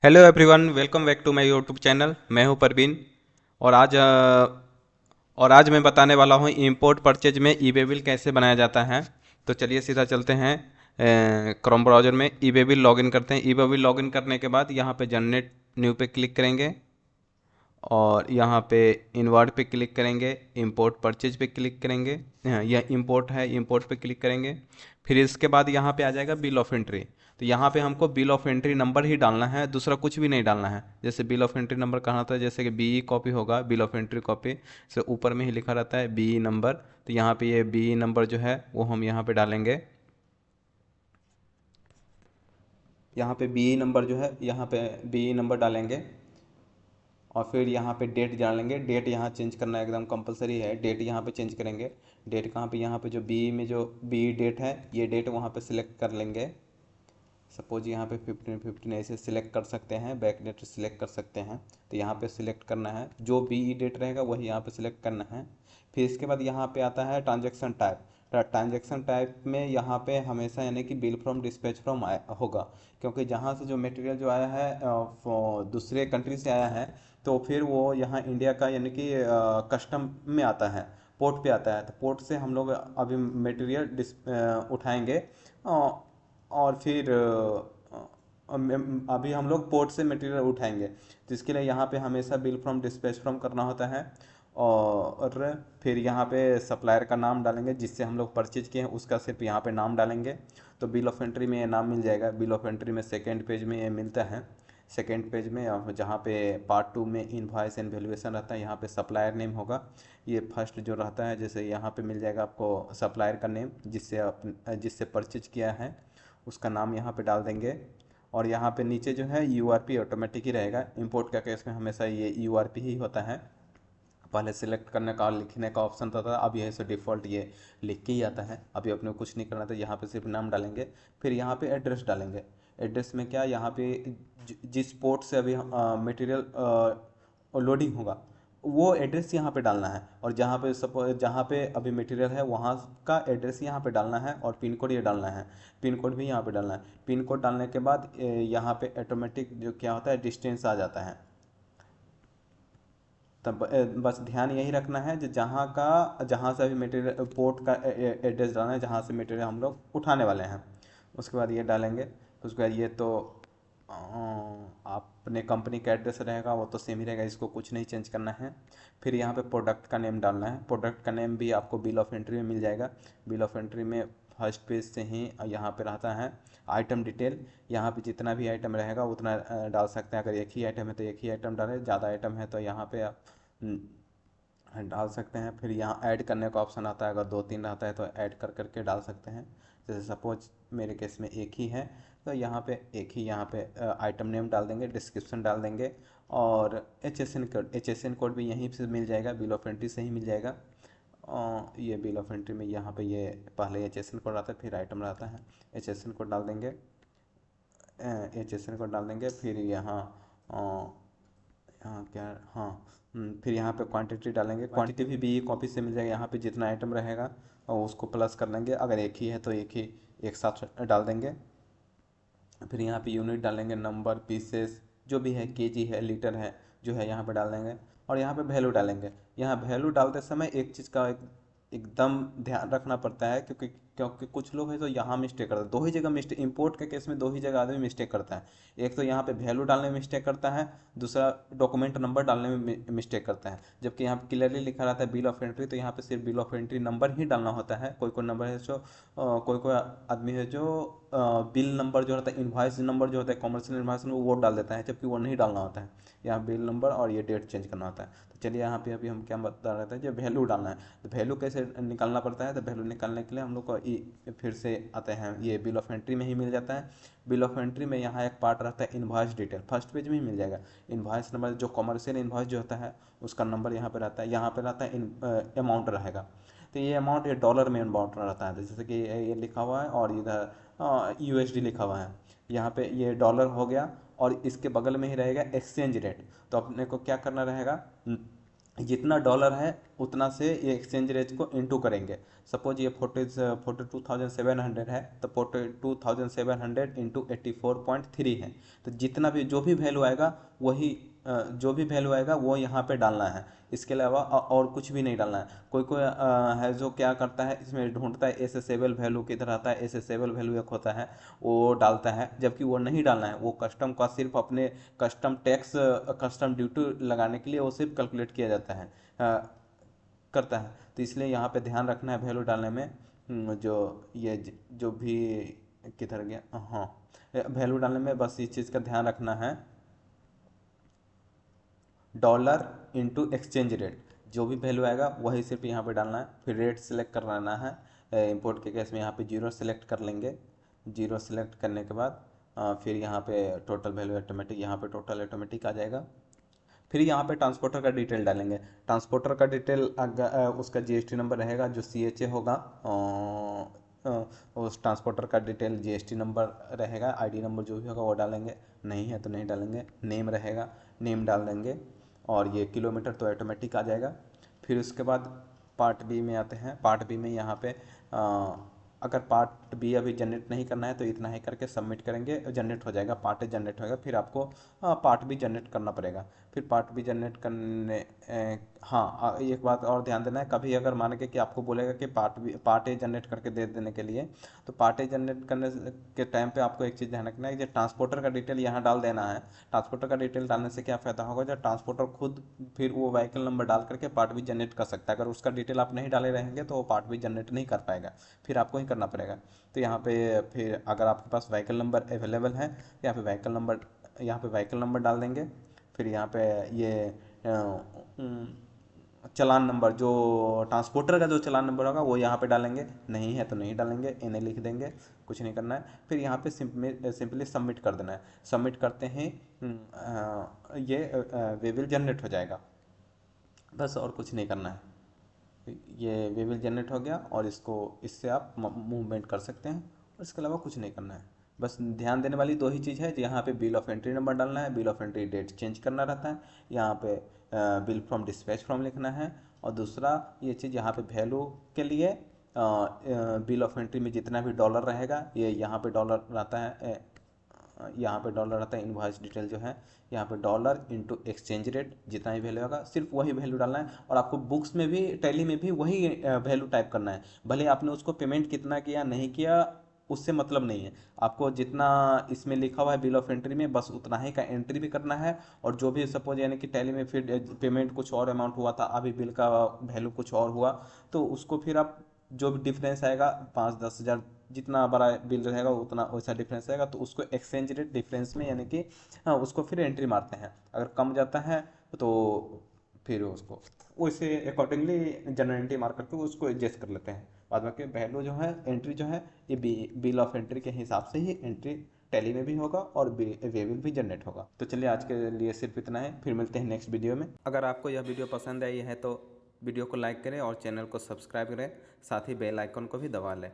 Hello everyone, welcome back to my YouTube channel. मैं हूं परवीन। और आज मैं बताने वाला हूं इंपोर्ट परचेज में ई वे बिल कैसे बनाया जाता है। तो चलिए सीधा चलते हैं। क्रोम ब्राउज़र में ई वे बिल लॉगिन करते हैं। ई वे बिल लॉगिन करने के बाद यहां पे जनरेट न्यू पे क्लिक करेंगे और यहाँ पे इनवर्ट पे क्लिक करेंगे, इंपोर्ट परचेज पे क्लिक करेंगे। यह इंपोर्ट है, इंपोर्ट पे क्लिक करेंगे। फिर इसके बाद यहाँ पे आ जाएगा बिल ऑफ एंट्री। तो यहाँ पे हमको बिल ऑफ एंट्री नंबर ही डालना है, दूसरा कुछ भी नहीं डालना है। जैसे बिल ऑफ एंट्री नंबर कहाँ था, जैसे कि बी कॉपी होगा, बिल ऑफ एंट्री कॉपी से ऊपर में ही लिखा रहता है बी नंबर। तो यहाँ पे ये बी नंबर जो है वो हम यहाँ पे डालेंगे। यहाँ पे बी नंबर जो है, यहाँ पे बी नंबर डालेंगे। और फिर यहाँ पे डेट डालेंगे। डेट यहाँ चेंज करना एकदम कंपलसरी है। डेट यहाँ पे चेंज करेंगे। डेट कहाँ पे, यहाँ पे जो बी में जो बी डेट है, ये डेट वहाँ पे सिलेक्ट कर लेंगे। सपोज यहाँ पे 15 ऐसे सिलेक्ट कर सकते हैं, बैक डेट सिलेक्ट कर सकते हैं। तो यहाँ पे सिलेक्ट करना है, जो बी डेट रहेगा वही यहाँ पे सिलेक्ट करना है। फिर इसके बाद यहाँ पे आता है ट्रांजेक्शन टाइप। ट्रांजेक्शन टाइप में यहाँ पे हमेशा यानी कि बिल फ्रॉम डिस्पैच फ्रॉम होगा, क्योंकि जहाँ से जो मटेरियल जो आया है दूसरे कंट्री से आया है, तो फिर वो यहाँ इंडिया का यानी कि कस्टम में आता है, पोर्ट पे आता है। तो पोर्ट से हम लोग अभी मटेरियल उठाएंगे। और फिर अभी हम लोग पोर्ट से मटेरियल उठाएंगे, तो इसके लिए यहाँ पे हमेशा बिल फ्रॉम डिस्पैच फ्रॉम करना होता है। और फिर यहाँ पे सप्लायर का नाम डालेंगे, जिससे हम लोग परचेज किए हैं उसका सिर्फ यहाँ पे नाम डालेंगे। तो बिल ऑफ एंट्री में ये नाम मिल जाएगा। बिल ऑफ एंट्री में सेकेंड पेज में ये मिलता है। सेकेंड पेज में जहाँ पे पार्ट 2 में इनवॉइस एंड वैल्यूएशन रहता है, यहाँ पे सप्लायर नेम होगा। ये फर्स्ट जो रहता है, जैसे यहाँ पे मिल जाएगा आपको सप्लायर का नेम, जिससे परचेज किया है उसका नाम यहाँ पे डाल देंगे। और यहाँ पे नीचे जो है यूआरपी ऑटोमेटिक ही रहेगा। इंपोर्ट का केस में हमेशा ये यूआरपी ही होता है। पहले सिलेक्ट करने का और लिखने का ऑप्शन था, अब यह से डिफ़ॉल्ट ये लिख के ही आता है। अभी अपने को कुछ नहीं करना था, यहाँ पे सिर्फ नाम डालेंगे। फिर यहाँ पे एड्रेस डालेंगे। एड्रेस में क्या, यहाँ पे जिस पोर्ट से अभी मटेरियल लोडिंग होगा, वो एड्रेस यहाँ पे डालना है। और जहाँ पे सपोज जहाँ पे अभी मटेरियल है वहाँ का एड्रेस यहाँ पे डालना है, और पिन कोड ये डालना है। पिन कोड भी यहाँ पे डालना है। पिन कोड डालने के बाद यहाँ पे ऑटोमेटिक जो क्या होता है, डिस्टेंस आ जाता है। तब बस ध्यान यही रखना है जो जहाँ से अभी मटेरियल पोर्ट का एड्रेस डालना है, जहाँ से मटेरियल हम लोग उठाने वाले हैं। उसके बाद ये डालेंगे। तो उसके बाद ये तो अपने कंपनी का एड्रेस रहेगा, वो तो सेम ही रहेगा, इसको कुछ नहीं चेंज करना है। फिर यहाँ पे प्रोडक्ट का नेम डालना है। प्रोडक्ट का नेम भी आपको बिल ऑफ एंट्री में मिल जाएगा। बिल ऑफ एंट्री में फर्स्ट पेज से ही यहाँ पे रहता है आइटम डिटेल। यहाँ पे जितना भी आइटम रहेगा उतना डाल सकते हैं। अगर एक ही आइटम है तो एक ही आइटम डालें, ज़्यादा आइटम है तो यहाँ पे डाल सकते हैं। फिर यहाँ ऐड करने का ऑप्शन आता है, अगर दो तीन रहता है तो ऐड कर करके डाल सकते हैं। जैसे सपोज मेरे केस में एक ही है, तो यहाँ पे एक ही यहाँ पे आइटम नेम डाल देंगे, डिस्क्रिप्शन डाल देंगे। और एच एस एन कोड भी यहीं से मिल जाएगा, बिल ऑफ एंट्री से ही मिल जाएगा। ये बिल ऑफ एंट्री में यहाँ पे ये पहले एच एस एन कोड आता है, फिर आइटम रहता है। एच एस एन कोड डाल देंगे। एच एस एन कोड डाल देंगे। फिर यहाँ क्या, हाँ, फिर यहाँ पे क्वांटिटी डालेंगे। क्वांटिटी भी बी कॉपी से मिल जाएगा। यहाँ पे जितना आइटम रहेगा और उसको प्लस कर लेंगे। अगर एक ही है तो एक ही एक साथ डाल देंगे। फिर यहाँ पे यूनिट डालेंगे, नंबर, पीसेस जो भी है, केजी है, लीटर है, जो है यहाँ पे डाल देंगे। और यहाँ पे वैल्यू डालेंगे। यहाँ वैल्यू डालते समय एक चीज़ का एकदम ध्यान रखना पड़ता है, क्योंकि क्योंकि कुछ लोग हैं तो यहाँ मिस्टेक करते हैं। दो ही जगह मिस्टेक, इंपोर्ट के केस में दो ही जगह आदमी मिस्टेक करता है। एक तो यहाँ पे वैल्यू डालने में मिस्टेक करता है, दूसरा डॉक्यूमेंट नंबर डालने में मिस्टेक करता है। जबकि यहाँ पे क्लियरली लिखा रहता है बिल ऑफ एंट्री, तो यहाँ पे सिर्फ बिल ऑफ एंट्री नंबर ही डालना होता है। कोई कोई नंबर है जो कोई कोई आदमी है जो बिल नंबर जो रहता है, इन्वाइस नंबर जो होता है, कॉमर्शियल इन्वाइस नंबर, वो डाल देता है, जबकि वो नहीं डालना होता है। यहाँ बिल नंबर और ये डेट चेंज करना होता है। तो चलिए यहाँ पे अभी हम क्या बता रहे थे, जो वैल्यू डालना है। तो वैल्यू कैसे निकालना पड़ता है, तो वैल्यू निकालने के लिए हम लोग को फिर से आते हैं, ये बिल ऑफ एंट्री में ही मिल जाता है। बिल ऑफ एंट्री में यहाँ एक पार्ट रहता है इन्वाइस डिटेल, फर्स्ट पेज में ही मिल जाएगा। इन्वाइस नंबर जो कॉमर्शियल इन्वाइस जो होता है उसका नंबर यहाँ पे रहता है। यहाँ पे रहता है अमाउंट रहेगा। तो ये अमाउंट ये डॉलर में अमाउंट रहता है, जैसे कि ये लिखा हुआ है और इधर यूएसडी लिखा हुआ है। यहाँ पे ये डॉलर हो गया, और इसके बगल में ही रहेगा एक्सचेंज रेट। तो अपने को क्या करना रहेगा, जितना डॉलर है उतना से ये एक्सचेंज रेट को इंटू करेंगे। सपोज ये 42,700 है, तो 42,700 इंटू 84.3 है। तो जितना भी जो भी वैल्यू आएगा वही जो भी वैल्यू आएगा वो यहाँ पे डालना है। इसके अलावा और कुछ भी नहीं डालना है। कोई कोई है जो क्या करता है, इसमें ढूंढता है एसेसेबल वैल्यू किधर आता है, एसेसेबल वैल्यू एक होता है वो डालता है, जबकि वो नहीं डालना है। वो कस्टम का सिर्फ अपने कस्टम टैक्स कस्टम ड्यूटी लगाने के लिए वो सिर्फ कैलकुलेट किया जाता है करता है। तो इसलिए यहाँ पे ध्यान रखना है वैल्यू डालने में। जो ये जो भी किधर गया, हाँ, वैल्यू डालने में बस इस चीज़ का ध्यान रखना है, डॉलर इंटू एक्सचेंज रेट, जो भी वैल्यू आएगा वही सिर्फ यहाँ पे डालना है। फिर रेट सिलेक्ट कर लेना है। इंपोर्ट के केस में यहाँ पे 0 सेलेक्ट कर लेंगे। 0 सेलेक्ट करने के बाद फिर यहाँ पे टोटल वैल्यू ऑटोमेटिक, यहाँ पे टोटल ऑटोमेटिक आ जाएगा। फिर यहाँ पे ट्रांसपोर्टर का डिटेल डालेंगे। ट्रांसपोर्टर का डिटेल उसका जीएसटी नंबर रहेगा जो CHA होगा। उस ट्रांसपोर्टर का डिटेल जीएसटी नंबर रहेगा, आईडी नंबर जो भी होगा वो डालेंगे, नहीं है तो नहीं डालेंगे। नेम रहेगा, नेम डाल देंगे। और ये किलोमीटर तो ऑटोमेटिक आ जाएगा। फिर उसके बाद पार्ट बी में आते हैं। पार्ट बी में यहाँ पे अगर पार्ट बी अभी जनरेट नहीं करना है तो इतना ही करके सबमिट करेंगे, जनरेट हो जाएगा, पार्ट ए जनरेट होएगा। फिर आपको पार्ट बी जनरेट करना पड़ेगा। फिर पार्ट बी जनरेट करने हाँ, एक बात और ध्यान देना है, कभी अगर मान के कि आपको बोलेगा कि पार्ट ए जनरेट करके दे देने के लिए, तो पार्ट ए जनरेट करने के टाइम पे आपको एक चीज़ ध्यान रखना है कि ट्रांसपोर्टर का डिटेल यहाँ डाल देना है। ट्रांसपोर्टर का डिटेल डालने से क्या फ़ायदा होगा, जब ट्रांसपोर्टर खुद फिर वो व्हीकल नंबर डाल करके पार्ट बी जनरेट कर सकता है। अगर उसका डिटेल आप नहीं डाले रहेंगे तो वो पार्ट बी जनरेट नहीं कर पाएगा, फिर आपको ही करना पड़ेगा। तो यहाँ पे फिर अगर आपके पास व्हीकल नंबर अवेलेबल है, यहाँ पे व्हीकल नंबर डाल देंगे। फिर यहाँ पे ये चलान नंबर, जो ट्रांसपोर्टर का जो चलान नंबर होगा वो यहाँ पे डालेंगे, नहीं है तो नहीं डालेंगे, इन्हें लिख देंगे, कुछ नहीं करना है। फिर यहाँ पे सिंपली सबमिट कर देना है। सबमिट करते हैं ये वे विल जनरेट हो जाएगा, बस और कुछ नहीं करना है। ये वे विल जनरेट हो गया और इससे आप मूवमेंट कर सकते हैं, और इसके अलावा कुछ नहीं करना है। बस ध्यान देने वाली दो ही चीज़ है, यहाँ पे बिल ऑफ एंट्री नंबर डालना है, bill of entry date change करना रहता है, यहाँ पे बिल फ्रॉम डिस्पैच फ्रॉम लिखना है। और दूसरा ये चीज़ यहाँ पे वैल्यू के लिए बिल ऑफ एंट्री में जितना भी डॉलर रहेगा, ये यहाँ पे डॉलर रहता है, यहाँ पे डॉलर रहता है। इनवॉइस डिटेल जो है यहाँ पे डॉलर इंटू एक्सचेंज रेट, जितना ही वैल्यू होगा सिर्फ वही वैल्यू डालना है। और आपको बुक्स में भी, टैली में भी वही वैल्यू टाइप करना है। भले आपने उसको पेमेंट कितना किया नहीं किया उससे मतलब नहीं है, आपको जितना इसमें लिखा हुआ है बिल ऑफ एंट्री में बस उतना ही का एंट्री भी करना है। और जो भी सपोज यानी कि टैली में फिर पेमेंट कुछ और अमाउंट हुआ था, अभी बिल का वैल्यू कुछ और हुआ, तो उसको फिर आप जो भी डिफरेंस आएगा 5-10 हज़ार, जितना बड़ा बिल रहेगा उतना वैसा डिफरेंस आएगा, तो उसको एक्सचेंज रेट डिफरेंस में यानी कि हाँ उसको फिर एंट्री मारते हैं। अगर कम जाता है तो फिर उसको वैसे अकॉर्डिंगली जनरल एंट्री मार करके उसको एडजस्ट कर लेते हैं। बाद में वैल्यू जो है, एंट्री जो है, ये बिल ऑफ एंट्री के हिसाब से ही एंट्री टैली में भी होगा और वे विल भी जनरेट होगा। तो चलिए आज के लिए सिर्फ इतना है, फिर मिलते हैं नेक्स्ट वीडियो में। अगर आपको यह वीडियो पसंद आई है तो वीडियो को लाइक करें और चैनल को सब्सक्राइब करें, साथ ही बेल आइकन को भी दबा लें।